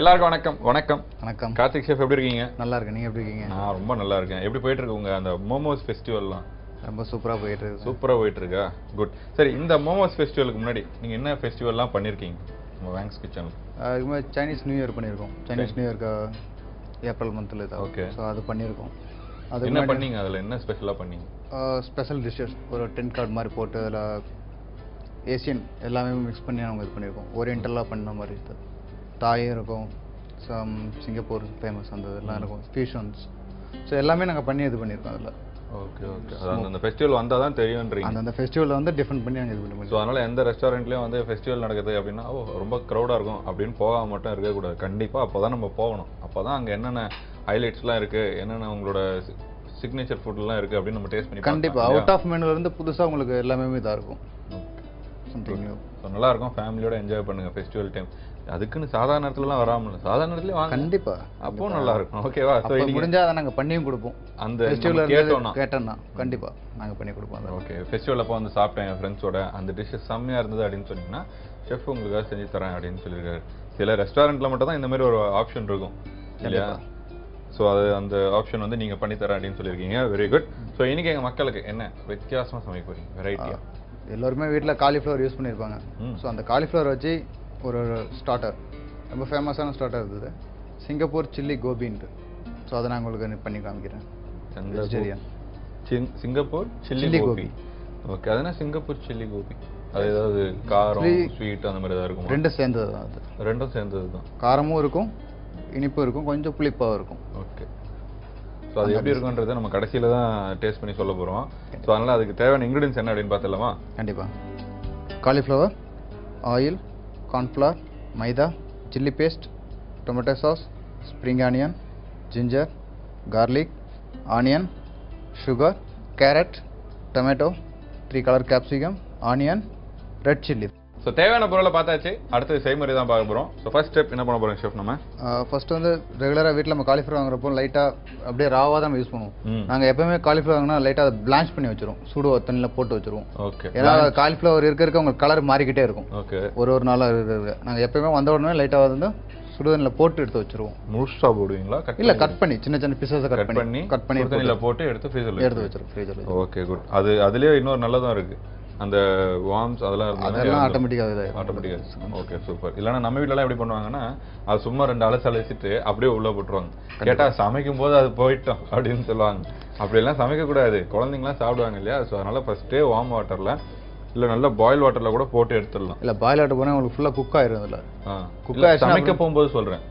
எல்லாருக்கும் வணக்கம். வணக்கம் வணக்கம். கார்த்திக் ஷெஃப், எப்படி இருக்கீங்க? நல்லா இருக்கேன். நீங்க எப்படி இருக்கீங்க? நான் ரொம்ப நல்லா இருக்கேன். எப்படி போயிட்டு இருக்கு உங்க அந்த மோமோஸ் ஃபெஸ்டிவல்லாம்? ரொம்ப சூப்பரா போயிட்டு இருக்கு. சூப்பரா போயிட்டு இருக்கா? குட். சரி, இந்த மோமோஸ் ஃபெஸ்டிவலுக்கு முன்னாடி நீங்க என்ன ஃபெஸ்டிவல்லாம் பண்ணிருக்கீங்க உங்க வேங்ஸ் கிச்சன்ல? இதுக்கு முன்னாடி சைனீஸ் நியூ இயர் பண்ணியிருக்கோம். சைனீஸ் நியூ இயர்க்கு ஏப்ரல் மந்த்தில் தான். ஓகே. ஸோ அது பண்ணியிருக்கோம். அது என்ன பண்ணீங்க? அதில் என்ன ஸ்பெஷலாக பண்ணீங்க? ஸ்பெஷல் டிஷ்ஷஸ் ஒரு 10 கார்டு மாதிரி போட்டு அதில் ஏசியன் எல்லாமே மிக்ஸ் பண்ணி நாங்கள் இது பண்ணியிருக்கோம். ஓரியன்டலாக பண்ண மாதிரி இது தாயும் இருக்கும், சிங்கப்பூர் ஃபேமஸ் அந்த இதெல்லாம் இருக்கும், ஃபியூஷன்ஸ். ஸோ எல்லாமே நாங்கள் பண்ணி இது பண்ணியிருக்கோம் அதில். Okay okay. அதாவது அந்த ஃபெஸ்டிவல் வந்தால் தான் தெரியுன்றீங்க. அந்த ஃபெஸ்டிவலில் வந்து டிஃபரெண்ட் பண்ணி நாங்கள் இது பண்ணி. ஸோ அதனால் எந்த ரெஸ்டாரண்ட்லேயும் வந்து ஃபெஸ்டிவல் நடக்குது அப்படின்னா ரொம்ப க்ரௌடாக இருக்கும் அப்படின்னு போகாம மட்டும் இருக்கக்கூடாது. கண்டிப்பாக அப்போ தான் நம்ம போகணும். அப்போ தான் அங்கே என்னென்ன ஹைலைட்ஸ்லாம் இருக்குது, என்னென்ன உங்களோட சிக்னேச்சர் ஃபுட்லாம் இருக்குது அப்படின்னு நம்ம டேஸ்ட் பண்ணி கண்டிப்பாக அவுட் ஆஃப் மெனுலேருந்து புதுசாக உங்களுக்கு எல்லாமே இதாக இருக்கும். ஸோ நல்லா இருக்கும். ஃபேமிலியோட என்ஜாய் பண்ணுங்க ஃபெஸ்டிவல் டைம். அதுக்குன்னு சாதாரண நேரத்துலலாம் வராமல் சாதாரண நேரத்துலேயே வாங்க. கண்டிப்பாக அப்போ நல்லா இருக்கும். ஓகேவா? ஸோ முடிஞ்சால் அதை நாங்கள் பண்ணியும் கொடுப்போம். அந்த ஃபெஸ்டிவல் கேட்டோம்னா கண்டிப்பாக நாங்கள் பண்ணி கொடுப்போம். ஓகே. ஃபெஸ்டிவல் அப்போ வந்து சாப்பிட்டேன் என் ஃப்ரெண்ட்ஸோட, அந்த டிஷ்ஷஸ் செம்மையாக இருந்தது அப்படின்னு சொன்னீங்கன்னா ஷெஃப் உங்களுக்காக செஞ்சு தரேன் அப்படின்னு சொல்லியிருக்காரு. சில ரெஸ்டாரண்ட்டில் மட்டும் தான் இந்த மாதிரி ஒரு ஆப்ஷன் இருக்கும் இல்லையா? ஸோ அது அந்த ஆப்ஷன் வந்து நீங்கள் பண்ணித்தரேன் அப்படின்னு சொல்லியிருக்கீங்க. Very good. ஸோ இன்றைக்கி எங்கள் மக்களுக்கு என்ன வித்தியாசமாக சமைக்க போகிறீங்க? வெரைட்டியாக எல்லோருமே வீட்டில் காலிஃப்ளவர் யூஸ் பண்ணியிருப்பாங்க. ஸோ அந்த காலிஃப்ளவர் வச்சு ஒரு ஸ்டார்டர், ரொம்ப ஃபேமஸான ஸ்டார்டர் இருந்தது, சிங்கப்பூர் சில்லி கோபின்ட்டு. ஸோ அதை நான் உங்களுக்கு பண்ணி காமிக்கிறேன். Vegetarian Singapore chilli gobi. Okay. அதுனா சிங்கப்பூர் சில்லி கோபி அது ஏதாவது காரம் ஸ்வீட் அந்த மாதிரி ஏதாவது இருக்கும்? ரெண்டும் சேர்ந்தது தான். அது ரெண்டும் சேர்ந்தது தான். காரமும் இருக்கும், இனிப்பும் இருக்கும், கொஞ்சம் புளிப்பாகவும் இருக்கும். ஓகே. ஸோ அது எப்படி இருக்குன்றதை நம்ம கடைசியில் தான் டேஸ்ட் பண்ணி சொல்ல போகிறோம். ஸோ அதனால் அதுக்கு தேவையான இன்க்ரீடியன்ஸ் என்ன அப்படின்னு பார்த்துலாமா? கண்டிப்பாக. Cauliflower, oil, cornflour, maida, chilli paste, tomato sauce, spring onion, ginger, garlic, onion, sugar, carrot, tomato, 3 colour capsicum, onion, red chilli. So தேவையான பொருளை பார்த்தாச்சு. அடுத்தது செய்முறை தான் பார்க்க போகிறோம். ஸோ ஃபர்ஸ்ட் ஸ்டெப் என்ன பண்ண போகிறோம் ஷெஃப்? நம்ம ஃபர்ஸ்ட் வந்து ரெகுலராக வீட்டில் நம்ம காலிஃப்ளவர் வாங்குறப்போ லைட்டாக அப்படியே ராவாக தான் நம்ம யூஸ் பண்ணுவோம். நாங்கள் எப்பவுமே காலிஃப்ளவர் வாங்கினா லைட்டாக அதை பிளான்ச் பண்ணி வச்சிருவோம், சுடு தண்ணியில் போட்டு வச்சிருவோம். ஓகே. ஏன்னா காலிஃப்ளவர் இருக்க உங்களுக்கு கலர் மாறிக்கிட்டே இருக்கும். ஓகே. ஒரு நாளாக இருக்க நாங்கள் எப்பவுமே வந்த உடனே லைட்டாக வந்து சுடுதண்ணியில் போட்டு எடுத்து வச்சிருவோம். முழுசாக போடுவீங்களா? இல்லை, கட் பண்ணி சின்ன சின்ன பீசஸை கட் பண்ணி தண்ணியில் போட்டு எடுத்து ஃப்ரீசரில் வச்சிருவோம். ஃப்ரீசரில். Okay, good. அதுலேயே இன்னொரு நல்லதும் இருக்குது, அந்த வார்ம்ஸ் அதெல்லாம் ஆட்டோமேட்டிக்காக. Okay, super. இல்லைன்னா நம்ம வீட்டிலலாம் எப்படி பண்ணுவாங்கன்னா அது சும்மா 2 அலசிட்டு அப்படியே உள்ளே போட்டுருவாங்க. கேட்டால் சமைக்கும் போது அது போயிட்டோம் அப்படின்னு சொல்லுவாங்க. அப்படியெல்லாம் சமைக்கக்கூடாது, குழந்தைங்களாம் சாப்பிடுவாங்க இல்லையா? ஸோ அதனால் ஃபஸ்ட்டே வார்ம் வாட்டரில் இல்லை நல்லா பாயில் வாட்டரில் கூட போட்டு எடுத்துடலாம். இல்லை, பாயில் வாட்டர் போனால் உங்களுக்கு ஃபுல்லாக குக் ஆயிரும். இல்லை, குக் ஆகி சமைக்க போகும்போது சொல்கிறேன்.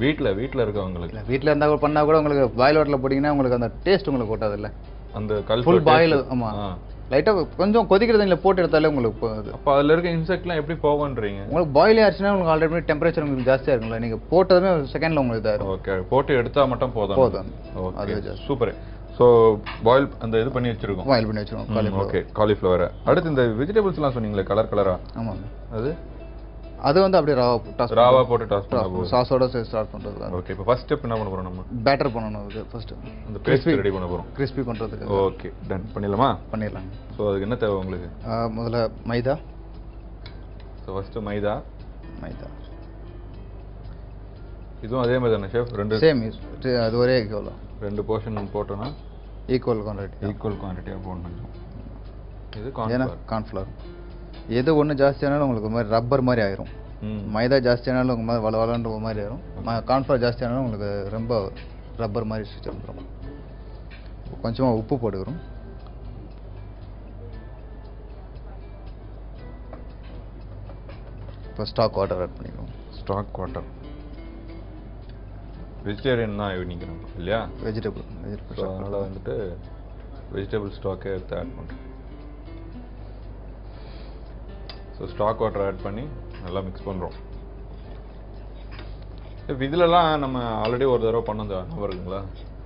வீட்டில் இருக்கவங்களுக்கு இல்லை, வீட்டில் இருந்தால் பண்ணால் கூட உங்களுக்கு பாயில் வாட்டரில் போட்டிங்கன்னா உங்களுக்கு அந்த டேஸ்ட் உங்களுக்கு போட்டாது. இல்லை, அந்த ஃபுல் பாயில். ஆமாம், லைட்டாக கொஞ்சம் கொதிக்கிற தண்ணியில் போட்டு எடுத்தாலே உங்களுக்கு போகுது. அப்போ அதில் இருக்க இன்செக்ட்லாம் எப்படி போகுன்றீங்க? உங்களுக்கு பாயில் ஆச்சுன்னா உங்களுக்கு ஆல்ரெடி டெம்பரேச்சர் உங்களுக்கு ஜாஸ்தியாக இருக்குங்களா, நீங்கள் போட்டதுமே செகண்டில் உங்களுக்கு இதாகும். ஓகே, போட்டு எடுத்தால் மட்டும் போதும். Okay, super. ஸோ பாயில் அந்த இது பண்ணி வச்சுருக்கோம். பாயில் பண்ணி வச்சுருக்கோம். ஓகே, காலிஃப்ளவரை. அடுத்து இந்த வெஜிடபிள்ஸ்லாம் சொன்னீங்களே கலர் கலராக. ஆமாம், அது வந்து அப்படியே ராவா போட்டு டாஸ் பண்ணுவோம். சாஸோட ஸ்டார்ட் பண்ணுறது. ஓகே. இப்போ ஃபர்ஸ்ட் ஸ்டெப் என்ன பண்ண போகிறோம்? நம்ம பேட்டர் பண்ணணும். அதுக்கு ஃபர்ஸ்ட் அந்த பேஸ்ட் ரெடி பண்ண போகிறோம், கிறிஸ்பி பண்ணுறதுக்கு. Okay, done. பண்ணிடலாமா? பண்ணிடலாம். ஸோ அதுக்கு என்ன தேவை உங்களுக்கு? முதல்ல மைதா. ஸோ ஃபஸ்ட்டு மைதா. இதுவும் அதே மாதிரி தானே ஷெஃப்? ரெண்டு சேம், அது ஒரே ஈக்குவலாக 2 போர்ஷன் போட்டோன்னா ஈக்குவல் குவான்டிட்டியாக போடணும். இது கார்ன்ஃப்ளவர். எது ஒன்று ஜாஸ்தியானாலும் உங்களுக்கு ஒரு மாதிரி ரப்பர் மாதிரி ஆயிரும். மைதா ஜாஸ்தியானாலும் உங்கள் மாதிரி வளன்ற மாதிரி ஆயிரும். கார்ன்ஃப்ளவர் ஜாஸ்தியானாலும் உங்களுக்கு ரொம்ப ரப்பர் மாதிரி ஸ்ட்ரக்சர் வந்துடும். கொஞ்சமாக உப்பு போட்டுக்கிறோம். இப்போ ஸ்டாக் வாட்டர் ஆட் பண்ணிக்கிறோம். ஸ்டாக் வாட்டர் வெஜிடேரியன் தான் நிற்கிறோம் இல்லையா? வெஜிடபிள். அதனால் வந்துட்டு வெஜிடபிள் ஸ்டாக்கே எடுத்து ஆட் பண்ணுறோம். ஸோ ஸ்டாக் வாட்டர் ஆட் பண்ணி நல்லா மிக்ஸ் பண்ணுறோம். இப்போ இதிலலாம் நம்ம ஆல்ரெடி ஒரு தடவை பண்ணது நம்பர் இருக்குங்களா?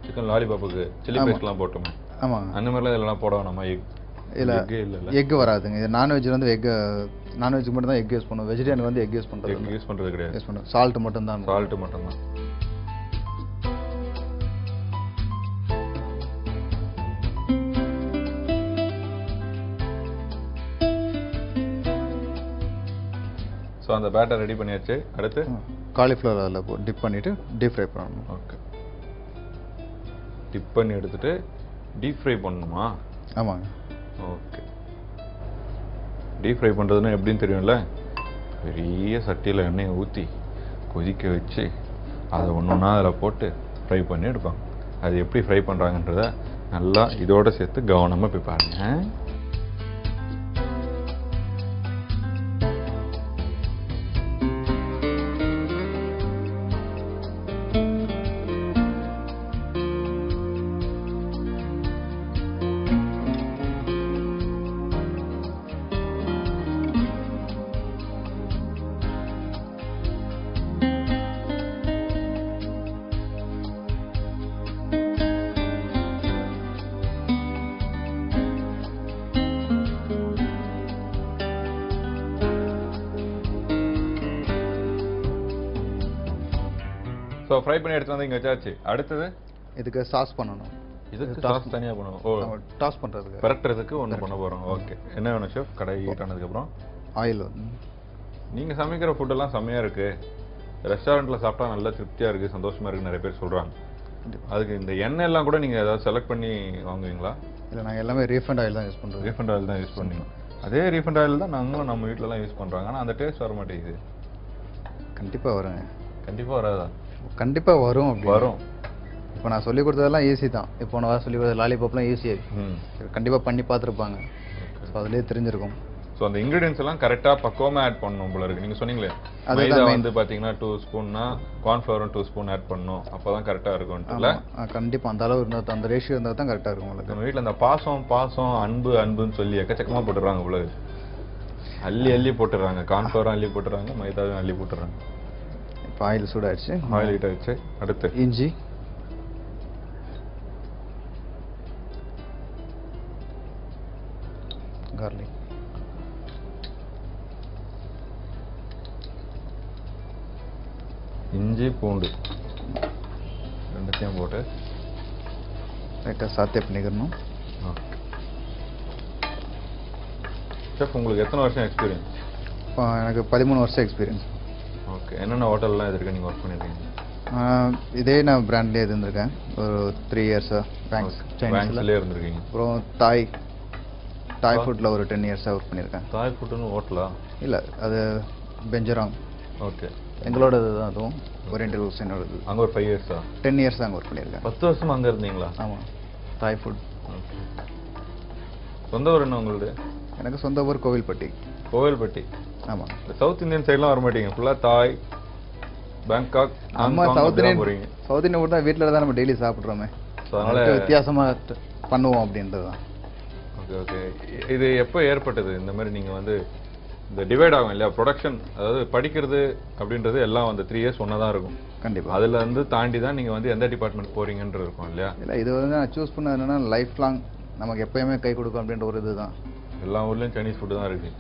சிக்கன் லாலிபாப்புக்கு சில்லி பேஸ்ட்லாம் போட்டோமே. ஆமாம், அந்த மாதிரிலாம் இதெல்லாம் போட வேணாமா? இல்லை, எக் வராதுங்க. இது நான்வெஜ் வந்து நான்வெஜ்க்கு மட்டும் தான் எக் யூஸ் பண்ணுவோம். வெஜிடேரியன் வந்து எக் யூஸ் பண்ணுறது கிடையாது. சால்ட் மட்டும்தான். ஸோ அந்த பேட்டர் ரெடி பண்ணியாச்சு. அடுத்து காலிஃப்ளவர் அதில் டிப் பண்ணிவிட்டு டீப் ஃப்ரை பண்ணணும். ஓகே, டிப் பண்ணி எடுத்துட்டு டீப் ஃப்ரை பண்ணணுமா? ஆமாங்க. ஓகே, டீப் ஃப்ரை பண்ணுறதுன்னா எப்படின்னு தெரியும்ல, பெரிய சட்டியில் எண்ணெயை ஊற்றி கொதிக்க வச்சு அதை ஒன்றா அதில் போட்டு ஃப்ரை பண்ணி எடுப்பாங்க. அது எப்படி ஃப்ரை பண்ணுறாங்கன்றத நல்லா இதோடு சேர்த்து கவனமாக போய் பாருங்கள். ஸோ ஃப்ரை பண்ணி எடுத்து வந்து இங்கே வச்சாச்சு. அடுத்தது இதுக்கு சாஸ் பண்ணணும். இதுக்கு சாஸ் தனியாக பண்ணணும். ஓ, டாஸ் பண்ணுறதுக்கு பரட்டுறதுக்கு ஒன்று பண்ண போகிறோம். ஓகே, என்ன வேணும் ஷெஃப்? கடை ஹீட் ஆனதுக்கப்புறம் ஆயில். நீங்கள் சமைக்கிற ஃபுட்டெல்லாம் செம்மையாக இருக்குது, ரெஸ்டாரண்ட்டில் சாப்பிட்டா நல்லா திருப்தியாக இருக்குது, சந்தோஷமாக இருக்குது நிறைய பேர் சொல்கிறாங்க. அதுக்கு இந்த எண்ணெய் எல்லாம் கூட நீங்கள் ஏதாவது செலக்ட் பண்ணி வாங்குவீங்களா? இல்லை, நாங்கள் எல்லாமே ரீஃபண்ட் ஆயில் தான் யூஸ் பண்ணுறோம். ரீஃபண்ட் ஆயில் தான் யூஸ் பண்ணுவீங்க. அதே ரீஃபண்ட் ஆயில் தான் நாங்களும் நம்ம வீட்டிலலாம் யூஸ் பண்ணுறாங்க. ஆனால் அந்த டேஸ்ட் வர மாட்டேங்குது. கண்டிப்பாக வருங்க. கண்டிப்பாக வராதா? கண்டிப்பாக வரும். அப்படி வரும். இப்போ நான் சொல்லிக் கொடுத்ததெல்லாம் ஈஸி தான். இப்போ நான் சொல்லிக் கொடுத்த லாலிபாப்லாம் ஈஸியாக கண்டிப்பாக பண்ணி பார்த்துருப்பாங்க. ஸோ அதுலேயே தெரிஞ்சிருக்கும். ஸோ அந்த இன்க்ரீடியன்ஸ் எல்லாம் கரெக்டாக பக்குவமாக ஆட் பண்ணணும் போல இருக்குது. நீங்கள் சொன்னீங்களே மைதா வந்து பார்த்தீங்கன்னா 2 ஸ்பூன்னா கார்ன்ஃப்ளவரும் 2 ஸ்பூன் ஆட் பண்ணணும், அப்போ தான் கரெக்டாக இருக்கும்ல. கண்டிப்பாக அந்த அளவு இருந்தால், அந்த ரேஷியோ இருந்தால் தான் கரெக்டாக இருக்கும் உங்களுக்கு. நம்ம வீட்டில் அந்த பாசம் அன்புன்னு சொல்லி எக்கச்சக்கமாக போட்டுடுறாங்க போல. அள்ளி போட்டுடுறாங்க. கார்ன்ஃப்ளவரும் அள்ளி போட்டுறாங்க, மைதாவும் அள்ளி போட்டுறாங்க. இப்போ ஆயில் சூடாகிடுச்சு. ஆயில் ஹீட் ஆகிடுச்சு. அடுத்து இஞ்சி, கார்லிக், இஞ்சி பூண்டு ரெண்டுத்தையும் போட்டு லைட்டாக சாத்தே பண்ணிக்கணும். ஓகே ஷெஃப், உங்களுக்கு எத்தனை வருஷம் எக்ஸ்பீரியன்ஸ்? இப்போ எனக்கு 13 வருஷம் எக்ஸ்பீரியன்ஸ். ஓகே, என்னென்ன ஹோட்டல்லாம் இது நீங்கள் ஒர்க் பண்ணியிருக்கீங்க? இதே நான் பிராண்ட்லேயே இருந்திருக்கேன் ஒரு 3 இயர்ஸாக. பேங்க்ஸ்லேயே இருந்திருக்கீங்க. அப்புறம் தாய் ஃபுட்டில் ஒரு 10 இயர்ஸாக ஒர்க் பண்ணியிருக்கேன். தாய் ஃபுட்டுன்னு ஹோட்டலா? இல்லை, அது பெஞ்சராங். ஓகே, எங்களோடது தான். அதுவும் ஓரியன்டல் குசினோடது. அங்கே ஒரு 5 இயர்ஸா? 10 இயர்ஸ் அங்கே ஒர்க் பண்ணியிருக்கேன். 10 வருஷம் அங்கே இருந்தீங்களா? ஆமாம், தாய் ஃபுட். ஓகே, சொந்த ஊர் என்ன உங்களுடைய? எனக்கு சொந்த ஊர் கோவில்பட்டி. கோவில்பட்டி. ஆமாம். சவுத் இந்தியன் சைட்லாம் வர மாட்டீங்க, ஃபுல்லாக தாய், பேங்காக். ஆமாம், சவுத் இந்தியன் ஃபுட் தான் வீட்டில் தான் நம்ம டெய்லி சாப்பிட்றோமே. ஸோ அதனால் வித்தியாசமாக பண்ணுவோம் அப்படின்றது தான். ஓகே ஓகே, இது எப்போ ஏற்பட்டது இந்த மாதிரி? நீங்கள் வந்து இந்த டிவைட் ஆகும் இல்லையா ப்ரொடக்ஷன், அதாவது படிக்கிறது அப்படின்றது எல்லாம் வந்து 3 இயர்ஸ் ஒன்றா தான் இருக்கும். கண்டிப்பாக. அதில் வந்து தாண்டி தான் நீங்கள் வந்து எந்த டிபார்ட்மெண்ட் போகிறீங்கன்றது இருக்கும் இல்லையா? இல்லை, இது வந்து நான் சூஸ் பண்ண என்னென்னா லைஃப் லாங் நமக்கு எப்போயுமே கை கொடுக்கும் அப்படின்ற ஒரு இது தான். எல்லா ஊர்லேயும் சைனீஸ் ஃபுட்டு தான் இருக்குது,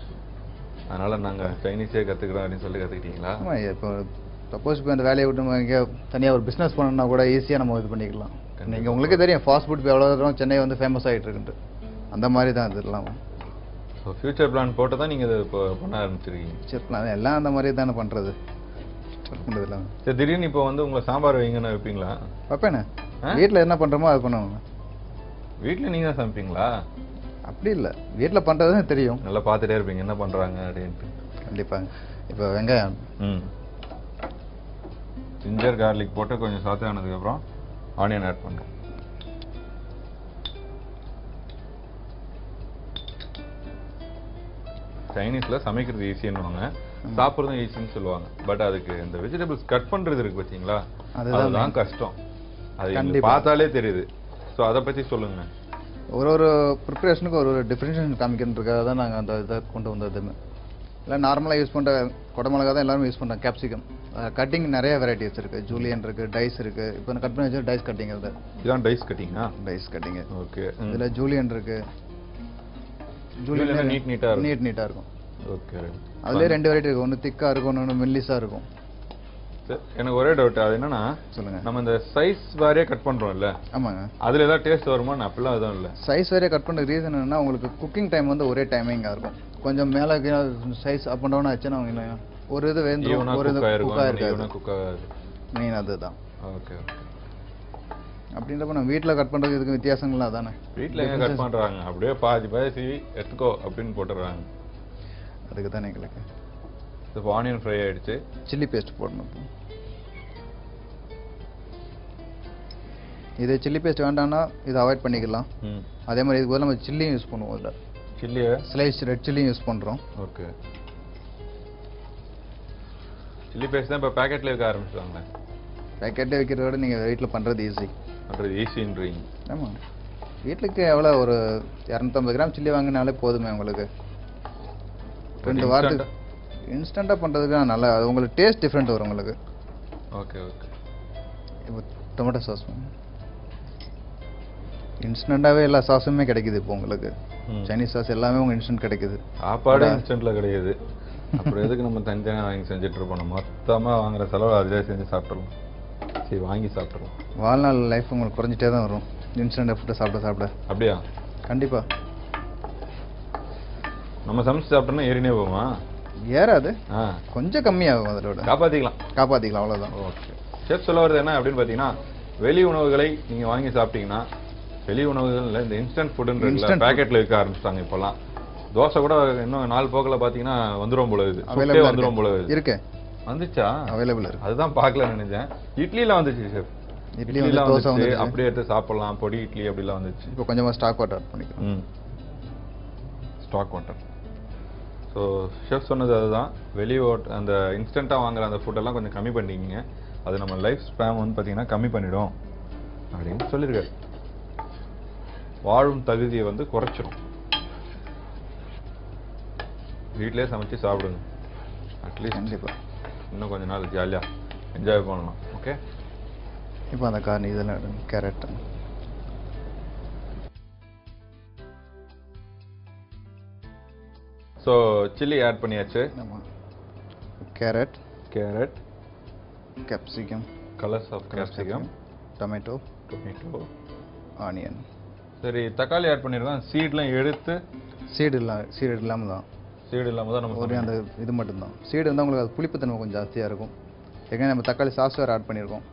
அதனால் நாங்கள் சைனீஸே கற்றுக்குறோம் அப்படின்னு சொல்லி கற்றுக்கிட்டீங்களா? ஆமாம், இப்போ சப்போஸ் இப்போ அந்த வேலையை விட்டு நம்ம எங்கேயோ தனியாக ஒரு பிஸ்னஸ் பண்ணணும்னா கூட ஈஸியாக நம்ம இது பண்ணிக்கலாம். நீங்கள் உங்களுக்கே தெரியும் ஃபாஸ்ட் ஃபுட் இப்போ எவ்வளோ தூரம் சென்னை வந்து ஃபேமஸ் ஆகிட்டு இருக்குன்ட்டு. அந்த மாதிரி தான் இது இல்லாமல். ஸோ ஃபியூச்சர் பிளான் போட்டு தான் நீங்கள் இது இப்போ பண்ண ஆரம்பிச்சிருக்கீங்க? ஃபியூச்சர் பிளான் எல்லாம் அந்த மாதிரி தானே பண்ணுறது. இல்லாமல் சரி, திடீர்னு இப்போ வந்து உங்களை சாம்பார் வைங்கன்னு வைப்பீங்களா? வைப்பேண்ணே. வீட்டில் என்ன பண்ணுறோமோ அது பண்ணுவாங்க. வீட்டில் நீங்கள் தான் சமைப்பீங்களா? அப்படி இல்லை, வீட்டில் பண்ணுறது தான் தெரியும். நல்லா பார்த்துட்டே இருப்பீங்க என்ன பண்ணுறாங்க அப்படின்ட்டு. கண்டிப்பாங்க. இப்போ வெங்காயம், ஜிஞ்சர் கார்லிக் போட்டு கொஞ்சம் சாத்தே ஆனதுக்கப்புறம் ஆனியன் ஆட் பண்ணுறோம். சைனீஸில் சமைக்கிறது ஈஸின்னுவாங்க, சாப்பிட்றதும் ஈஸின்னு சொல்லுவாங்க. பட் அதுக்கு இந்த வெஜிடபிள்ஸ் கட் பண்ணுறது இருக்குது பார்த்தீங்களா, அதுதான் கஷ்டம். அது பார்த்தாலே தெரியுது. ஸோ அதை பற்றி சொல்லுங்கள். ஒரு ப்ரிப்பரேஷனுக்கு ஒரு டிஃப்ரென்ஷியேஷன் காமிக்கிறதுக்காக தான் நாங்கள் அந்த இதை கொண்டு வந்ததுமே. இல்லை, நார்மலாக யூஸ் பண்ணுற குடமிளகா தான் எல்லாரும் யூஸ் பண்ணுறாங்க. கேப்சிகம் கட்டிங் நிறைய வெரைட்டிஸ் இருக்குது. ஜூலியன் இருக்குது, டைஸ் இருக்குது. இப்போ நான் கட் பண்ணி வச்சு டைஸ் கட்டிங். அது இதுதான் டைஸ் கட்டிங்கா? Dice cutting. ஓகே. இதில் ஜூலியன் இருக்குது. ஜூலியன் நீட்டாக இருக்கும். ஓகே. அதுலேயே 2 வெரைட்டி இருக்கும். ஒன்று திக்காக இருக்கும், ஒன்று மெல்லிஸாக இருக்கும். எனக்கு ஒரே டவுட், அது என்னன்னா சொல்லுங்கள். நம்ம இந்த சைஸ் வாரியாக கட் பண்ணுறோம்ல? ஆமாங்க. அதில் ஏதாவது டேஸ்ட் வருமா? அப்படிலாம் எதுவும் இல்லை. சைஸ் வாரியாக கட் பண்ணுற ரீசன் என்னன்னா உங்களுக்கு குக்கிங் டைம் வந்து ஒரே டைமிங்காக இருக்கும். கொஞ்சம் மேலே சைஸ் அப் அண்ட் டவுன் ஆச்சுன்னா அவங்க ஒரு இது வேந்துரும், ஒரு இது குக்காக இருக்காது. மெயின் அதுதான். Okay okay. அப்படின்றப்ப நம்ம வீட்டில் கட் பண்ணுறது இதுக்கு வித்தியாசங்கள்லாம் அதானே. வீட்டில் எங்கே கட் பண்ணுறாங்க, அப்படியே பாதி சீவி எடுத்துக்கோ அப்படின்னு போட்டுடுறாங்க. அதுக்கு தானே எங்களுக்கு. இப்போ ஆனியன் ஃப்ரை ஆகிடுச்சு, சில்லி பேஸ்ட் போடணும். இது சில்லி பேஸ்ட் வேண்டாம்னா இதை அவாய்ட் பண்ணிக்கலாம். அதே மாதிரி இதுக்கு பதிலாக நம்ம சில்லியும் யூஸ் பண்ணுவோம். இதில் சில்லியை ஸ்லைஸ் ரெட் சில்லியும் யூஸ் பண்ணுறோம். ஓகே. சில்லி பேஸ்ட் தான் இப்போ பேக்கெட்டில் இருக்க ஆரம்பிச்சிட்டாங்க. பேக்கெட்டே வைக்கிறத விட நீங்கள் வீட்டில் பண்ணுறது ஈஸி. பண்ணுறது ஈஸின்றீங்க? ஆமாம். வீட்டுக்கு எவ்வளோ ஒரு 250 கிராம் சில்லி வாங்கினாலே போதுமே உங்களுக்கு. 2 வாரத்துக்கு இன்ஸ்டண்ட்டாக பண்ணுறதுக்கு நல்லா, அது உங்களுக்கு டேஸ்ட் டிஃப்ரெண்ட் வரும் உங்களுக்கு. Okay okay. இப்போ டொமேட்டோ சாஸ் இன்ஸ்டண்ட்டாகவே எல்லா சாஸுமே கிடைக்குது இப்போ உங்களுக்கு. சைனீஸ் சாஸ் எல்லாமே உங்களுக்கு இன்ஸ்டன்ட் கிடைக்குது. சாப்பாடு இன்ஸ்டண்ட்டில் கிடைக்குது. அப்புறம் எதுக்கு நம்ம தனித்தனியாக வாங்கி செஞ்சுட்டு இருப்போம்? மொத்தமாக வாங்குற செலவு அதிலே செஞ்சு சாப்பிட்ருவோம். சரி, வாங்கி சாப்பிட்ருவோம். வாழ்நாள் லைஃப் உங்களுக்கு குறைஞ்சிட்டே தான் வரும் இன்ஸ்டன்ட் ஃபுட்டை சாப்பிட சாப்பிட. அப்படியா? கண்டிப்பாக. நம்ம சமைச்சு சாப்பிட்டோம்னா ஏறினே போகுமா? ஏறாது, கொஞ்சம் கம்மியாகும். அதோட காப்பாற்றிக்கலாம் அவ்வளோதான். ஓகே. ஷெஃப் சொல்ல வருது என்ன அப்படின்னு பார்த்தீங்கன்னா, வெளி உணவுகளை நீங்கள் வாங்கி சாப்பிட்டீங்கன்னா, வெளி உணவுகள் இந்த இன்ஸ்டன்ட் ஃபுட்டுன்ற பேக்கெட்டில் இருக்க ஆரம்பிச்சிட்டாங்க. இப்போல்லாம் தோசை கூட இன்னும் 4 போக்கில் பார்த்தீங்கன்னா வந்துடும் போல இருக்குது. வந்துடும் போல இருக்கு. வந்துச்சா? அவைலபிள் இருக்கு. அதுதான் பார்க்கல நினைச்சேன். இட்லிலாம் வந்துச்சு ஷெஃப். இட்லிலாம் வந்துச்சு, அப்படியே எடுத்து சாப்பிடலாம். பொடி இட்லி அப்படிலாம் வந்துச்சு. இப்போ கொஞ்சமாக ஸ்டாக் வாட்டர் ஆட் பண்ணிக்கலாம். Stock water. ஸோ ஷெஃப் சொன்னது அதுதான், அந்த இன்ஸ்டண்ட்டாக வாங்குற அந்த ஃபுட்டெல்லாம் கொஞ்சம் கம்மி பண்ணிக்கிங்க. அது நம்ம லைஃப் ஸ்பேன் வந்து பார்த்தீங்கன்னா கம்மி பண்ணிடும் அப்படின்னு சொல்லியிருக்காரு. வாழும் தகுதியை வந்து குறைச்சிரும். வீட்டிலே சமைச்சு சாப்பிடுங்க. அட்லீஸ்ட் கண்டிப்பாக இன்னும் கொஞ்ச நாள் ஜாலியாக என்ஜாய் பண்ணலாம். ஓகே. இப்போ அந்த இதெல்லாம் கேரட். ஸோ சில்லி ஆட் பண்ணியாச்சு. ஆமாம். Carrot capsicum, colours of capsicum, tomato, onion. சரி, தக்காளி ஆட் பண்ணியிருக்கோம். சீட்லாம் எடுத்து சீடு இல்லாமல் தான். சீடு இல்லாமல் தான் நம்ம ஒரே அந்த இது மட்டும்தான். சீடு இருந்தால் உங்களுக்கு அது புளிப்புத்தன்மை கொஞ்சம் ஜாஸ்தியாக இருக்கும். ஏன்னா நம்ம தக்காளி சாஸ் வேறு ஆட் பண்ணியிருக்கோம்.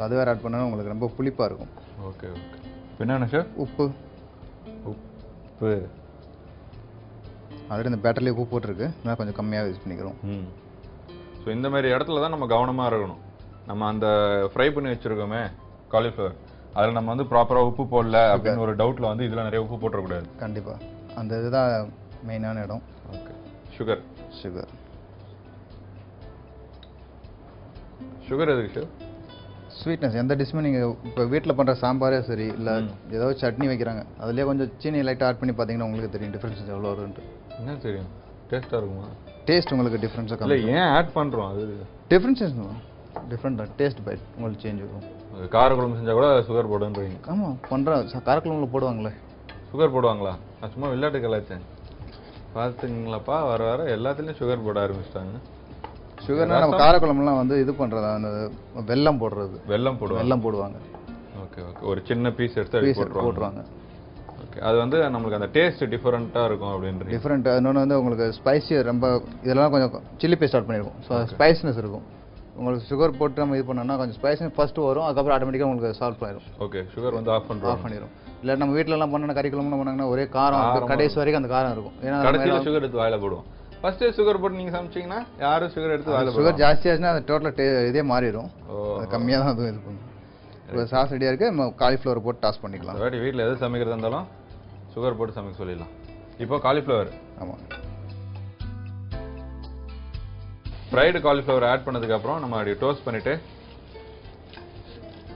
அது வேறு ஆட் பண்ணால் உங்களுக்கு ரொம்ப புளிப்பாக இருக்கும். Okay okay. என்னென்ன சார்? உப்பு ஆல்ரெடி இந்த பேட்டர்லேயே உப்பு போட்டிருக்கு, நான் கொஞ்சம் கம்மியாக யூஸ் பண்ணிக்கிறோம். ஸோ இந்த மாதிரி இடத்துல தான் நம்ம கவனமாக இருக்கணும். நம்ம அந்த ஃப்ரை பண்ணி வச்சுருக்கோமே காலிஃப்ளவர், அதில் நம்ம வந்து ப்ராப்பராக உப்பு போடல அப்படின்னு ஒரு டவுட்டில் வந்து இதில் நிறைய உப்பு போட்டுறக்கூடாது. கண்டிப்பாக அந்த இதுதான் மெயினான இடம். ஓகே. சுகர் எதுக்கு சார்? ஸ்வீட்னஸ். எந்த டிஷ்ஷுமே நீங்கள் இப்போ வீட்டில் பண்ணுற சாம்பாரே சரி, இல்லை ஏதோ சட்னி வைக்கிறாங்க, அதுலேயே கொஞ்சம் சீனி லைட்டாக ஆட் பண்ணி பார்த்தீங்கன்னா உங்களுக்கு தெரியும் டிஃப்ரென்ஸ் எவ்வளோ வரும்ட்டு. என்ன தெரியும்? டேஸ்ட்டாக இருக்குமா? டேஸ்ட் உங்களுக்கு டிஃப்ரென்ஸாக இல்லை, ஏன் ஆட் பண்ணுறோம்? அது டிஃப்ரெண்ட்டாக டேஸ்ட் பைட் உங்களுக்கு சேஞ்ச் இருக்கும். காரக்குழம்பு செஞ்சால் கூட சுகர் போடுன்றீங்க? ஆமாம், பண்ணுறோம். காரக்குழம்புல போடுவாங்களே. சுகர் போடுவாங்களா? நான் சும்மா விளையாட்டு கலாச்சேன். பார்த்துங்களாப்பா, வர எல்லாத்துலேயும் சுகர் போட ஆரம்பிச்சிட்டாங்க. சுகர்னா நம்ம காரக்குழம்புலாம் வந்து இது பண்ணுறது, அந்த வெல்லம் போடுறது. வெல்லம் போடுவாங்க. Okay okay. ஒரு சின்ன பீஸ் எடுத்து போட்டுருவாங்க. ஓகே. அது வந்து நம்மளுக்கு அந்த டேஸ்ட் டிஃப்ரெண்ட்டாக இருக்கும் அப்படின்ற. டிஃப்ரெண்ட்டாக. இன்னொன்று வந்து உங்களுக்கு ஸ்பைசி ரொம்ப, இதெல்லாம் கொஞ்சம் சில்லி பேஸ்ட் ஆட் பண்ணியிருக்கோம். ஸோ ஸ்பைஸ்னஸ் இருக்கும். உங்களுக்கு சுகர் போட்டு நம்ம இது பண்ணோம்னா கொஞ்சம் ஸ்பைஸ்னஸ் ஃபஸ்ட்டு வரும், அதுக்கப்புறம் ஆட்டோமேட்டிக்காக உங்களுக்கு சால்வ் ஆயிடும். ஓகே. சுகர் வந்து ஆஃப் பண்ணிடும். இல்லை நம்ம வீட்டிலலாம் பண்ணோன்னா கறிக்குழம்புலாம் பண்ணாங்கன்னா ஒரே காரம், கடைசி வரைக்கும் அந்த காரம் இருக்கும். ஏன்னா கடைசியில் சுகர் எடுத்து வாயில போடுவோம். ஃபர்ஸ்ட் சுகர் போட்டு நீங்கள் சமைச்சிங்கன்னா யாரும் சுகர் எடுத்து வாயில சுகர் ஜாஸ்தி ஆச்சுன்னா அது டோட்டலாக இதே மாறிடும். கம்மியாக தான் அதுவும் இருக்கும். இப்போ சாஸ் ரெடியாக இருக்குது, நம்ம காலிஃப்ளவர் போட்டு டாஸ் பண்ணிக்கலாம். வீட்டில் எது சமைக்கிறதா இருந்தாலும் சுகர் போட்டு சமைக்க சொல்லிடலாம். இப்போ காலிஃப்ளவர். ஆமாம். ஃப்ரைடு காலிஃப்ளவர் ஆட் பண்ணதுக்கப்புறம் நம்ம அப்படி டோஸ்ட் பண்ணிவிட்டு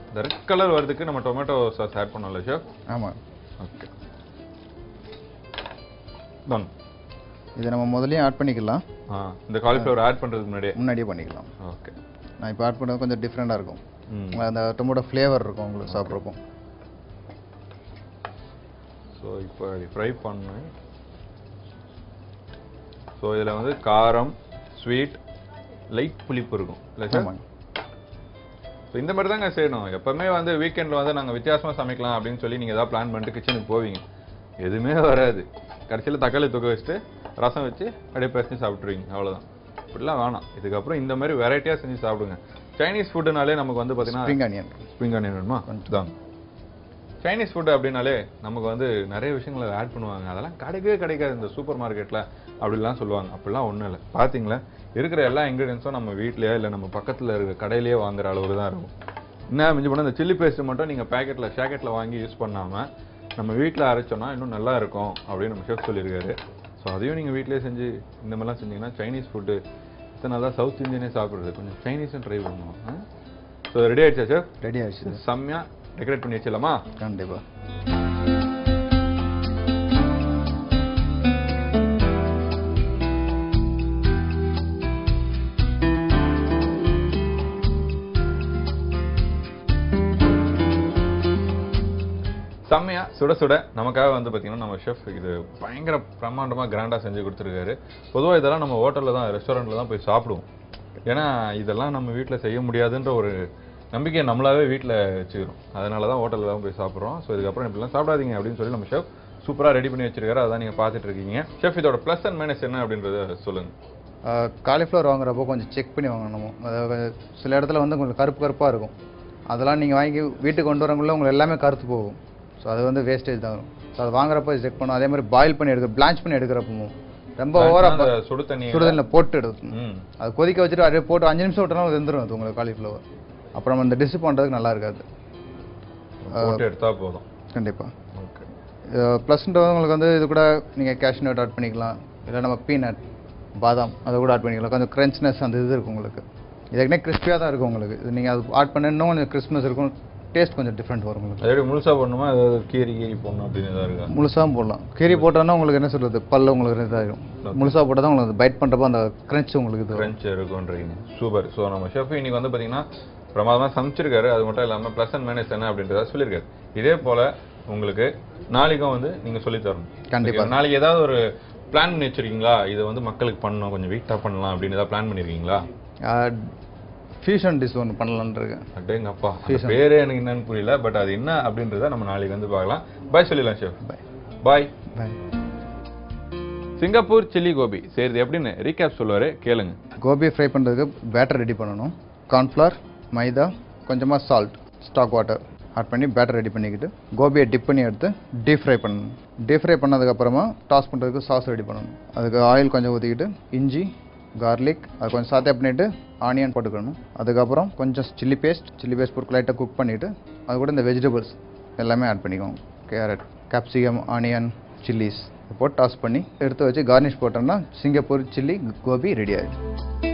இந்த ரெட் கலர் வரதுக்கு நம்ம டொமேட்டோ சாஸ் ஆட் பண்ணோம்ல ஷெஃப்? ஆமாம். ஓகே. டன். இதை நம்ம முதல்லையும் ஆட் பண்ணிக்கலாம். இந்த காலிஃப்ளவர் ஆட் பண்ணுறதுக்கு முன்னாடியே பண்ணிக்கலாம். ஓகே. நான் இப்போ ஆட் பண்ணது கொஞ்சம் டிஃப்ரெண்ட்டாக இருக்கும். அந்த டொமேட்டோ ஃப்ளேவர் இருக்கும் உங்களுக்கு சாப்பிட்றப்போ. ஸோ இப்போ ஃப்ரை பண்ணேன். ஸோ இதில் வந்து காரம், ஸ்வீட், லைட் புளிப்பு இருக்கும் இல்லை சார்? ஸோ இந்த மாதிரி தாங்க செய்யணும். எப்போவுமே வந்து வீக்கெண்டில் வந்து நாங்கள் வித்தியாசமாக சமைக்கலாம் அப்படின்னு சொல்லி நீங்கள் எதாவது பிளான் பண்ணிட்டு கிச்சனுக்கு போவீங்க, எதுவுமே வராது. கடைசியில் தக்காளி தொக்க வச்சுட்டு ரசம் வச்சு அப்படியே பேசி சாப்பிட்ருவீங்க, அவ்வளோதான். இப்படிலாம் வேணாம். இதுக்கப்புறம் இந்த மாதிரி வெரைட்டியாக செஞ்சு சாப்பிடுங்க. சைனீஸ் ஃபுட்டுனாலே நமக்கு வந்து பார்த்தீங்கன்னா ஸ்ப்ரிங் ஆனியன் வேணுமா தான். சைனீஸ் ஃபுட்டு அப்படின்னாலே நமக்கு வந்து நிறைய விஷயங்களை ஆட் பண்ணுவாங்க. அதெல்லாம் கிடைக்கவே கிடைக்காது இந்த சூப்பர் மார்க்கெட்டில் அப்படிலாம் சொல்லுவாங்க. அப்படிலாம் ஒன்றும் இல்லை. பார்த்தீங்களா, இருக்கிற எல்லா இன்க்ரீடியன்ஸும் நம்ம வீட்லேயே இல்லை நம்ம பக்கத்தில் இருக்க கடையிலேயே வாங்குற அளவுக்கு தான் இருக்கும். என்ன மிஞ்சி போனால் இந்த சில்லி பேஸ்ட்டு மட்டும் நீங்கள் ஷேக்கெட்டில் வாங்கி யூஸ் பண்ணாமல் நம்ம வீட்டில் அரைச்சோன்னா இன்னும் நல்லா இருக்கும் அப்படின்னு நம்ம ஷெஃப் சொல்லியிருக்காரு. ஸோ அதையும் நீங்கள் வீட்டிலே செஞ்சு இந்த மாதிரிலாம் செஞ்சீங்கன்னா சைனீஸ் ஃபுட்டு இத்தனை நாள் தான் சவுத் இந்தியனே சாப்பிட்றது, கொஞ்சம் சைனீஸும் ட்ரை பண்ணுவோம். ஸோ ரெடி ஆயிடுச்சா ஷெஃப்? ரெடி ஆயிடுச்சு. செம்மையாக டெக்கரேட் பண்ணி வச்சிடலாமா? கண்டிப்பாக. செம்மையா சுட சுட நமக்காக வந்து பார்த்தீங்கன்னா நம்ம ஷெஃப் இது பயங்கர பிரம்மாண்டமாக கிராண்டாக செஞ்சு கொடுத்துருக்காரு. பொதுவாக இதெல்லாம் நம்ம ஹோட்டலில் தான் ரெஸ்டாரண்ட்டில் தான் போய் சாப்பிடுவோம். ஏன்னா இதெல்லாம் நம்ம வீட்டில் செய்ய முடியாதுன்ற ஒரு நம்பிக்கையை நம்மளாவே வீட்டில் வச்சுக்கிறோம். அதனால தான் ஹோட்டலில் தான் போய் சாப்பிட்றோம். ஸோ இதுக்கப்புறம் இப்படிலாம் சாப்பிடாதீங்க அப்படின்னு சொல்லி நம்ம ஷெஃப் சூப்பராக ரெடி பண்ணி வச்சிருக்காரு. அதான் நீங்கள் பார்த்துட்டு இருக்கீங்க. ஷெஃப் இதோட ப்ளஸ் அண்ட் மைனஸ் என்ன அப்படின்றத சொல்லுங்கள். காலிஃப்ளவர் வாங்குறப்போ கொஞ்சம் செக் பண்ணி வாங்கணும். அதாவது சில இடத்துல வந்து உங்களுக்கு கருப்பாக இருக்கும். அதெல்லாம் நீங்கள் வாங்கி வீட்டுக்கு கொண்டு வரக்குள்ள உங்களுக்கு எல்லாமே கருத்து போகும். ஸோ அது வந்து வேஸ்டேஜ் தான் வரும். ஸோ அது வாங்குறப்போ செக் பண்ணும். அதே மாதிரி பாயில் பண்ணி பிளான்ச் பண்ணி எடுக்கிறப்போ ரொம்ப ஓவராக சுடுதண்ணியில் போட்டு எடுக்கணும். அது கொதிக்க வச்சுட்டு அப்படியே போட்டு 5 நிமிஷம் விட்டோம்னா வெந்துடும் அது உங்களுக்கு காலிஃப்ளவர். அப்புறம் அந்த டிஷ் பண்ணுறதுக்கு நல்லா இருக்காது. எடுத்தால் போதும். கண்டிப்பாக. ஓகே. ப்ளஸ்ன்றது உங்களுக்கு வந்து இது கூட நீங்கள் கேஷ்யூ நட் ஆட் பண்ணிக்கலாம். இல்லை நம்ம பீனட் பாதாம் அதை கூட ஆட் பண்ணிக்கலாம். கொஞ்சம் கிரன்ச்னஸ் அந்த இது இருக்கும் உங்களுக்கு. இதுக்குனே கிறிஸ்பியாக தான் இருக்கும் உங்களுக்கு. இது நீங்கள் அது ஆட் பண்ண இன்னும் கொஞ்சம் கிறிஸ்மஸ் இருக்கும். டேஸ்ட் கொஞ்சம் டிஃப்ரெண்ட் வரும் உங்களுக்கு. அதே முழுசாக போடணுமா, ஏதாவது கீரி போடணும் அப்படின்னு தான் இருக்கா? முழுசாகவும் போடலாம். கீரி போட்டோன்னா உங்களுக்கு என்ன சொல்கிறது, பல்ல உங்களுக்கு இதாகிடும். முழுசாக போட்டால் தான் உங்களுக்கு பைட் பண்ணுறப்போ அந்த கிரன்ச் உங்களுக்கு இது கிரன்ச் இருக்குன்றீங்க. சூப்பர். ஸோ நம்ம ஷெஃப் இன்னைக்கு வந்து பார்த்தீங்கன்னா பிரமாதமாக சமைச்சிருக்காரு. அது மட்டும் இல்லாமல் ப்ளஸ் அண்ட் மைனஸ் என்ன அப்படின்றத சொல்லியிருக்காரு. இதே போல் உங்களுக்கு நாளைக்கும் வந்து நீங்கள் சொல்லித்தரணும். கண்டிப்பாக. நாளைக்கு ஏதாவது ஒரு பிளான் பண்ணி வச்சுருக்கீங்களா? இதை வந்து மக்களுக்கு பண்ணணும், கொஞ்சம் வீட்டாக பண்ணலாம் அப்படின்னு ஏதாவது பிளான் பண்ணியிருக்கீங்களா? ஃபியூஷன் டிஷ் ஒன்று பண்ணலான்னு இருக்கேன். அப்படிங்கப்பா, பேரே எனக்கு என்னன்னு புரியல. பட் அது என்ன அப்படின்றத நம்ம நாளைக்கு வந்து பார்க்கலாம். பாய் சொல்லிடலாம் ஷெஃப். பாய். பாய். சிங்கப்பூர் சில்லி கோபி செய்கிறது எப்படின்னு ரீகேப் சொல்லுவார், கேளுங்க. கோபி ஃப்ரை பண்ணுறதுக்கு பேட்டர் ரெடி பண்ணணும். கார்ன்ஃப்ளவர், மைதா, கொஞ்சமாக சால்ட், ஸ்டாக் வாட்டர் ஆட் பண்ணி பேட்டர் ரெடி பண்ணிக்கிட்டு கோபியை டிப் பண்ணி எடுத்து டீப் ஃப்ரை பண்ணணும். டீப் ஃப்ரை பண்ணதுக்கப்புறமா டாஸ் பண்ணுறதுக்கு சாஸ் ரெடி பண்ணணும். அதுக்கு ஆயில் கொஞ்சம் ஊற்றிக்கிட்டு இஞ்சி, கார்லிக் அது கொஞ்சம் சாத்தே பண்ணிவிட்டு ஆனியன் போட்டுக்கணும். அதுக்கப்புறம் கொஞ்சம் சில்லி பேஸ்ட் போட்டு லைட்டாக குக் பண்ணிவிட்டு அது கூட இந்த வெஜிடபிள்ஸ் எல்லாமே ஆட் பண்ணிக்கோங்க. கேரட், கேப்சிகம், ஆனியன், சில்லிஸ் போட்டு டாஸ் பண்ணி எடுத்து வச்சு கார்னிஷ் போட்டோம்னா சிங்கப்பூர் சில்லி கோபி ரெடி ஆகிடுச்சு.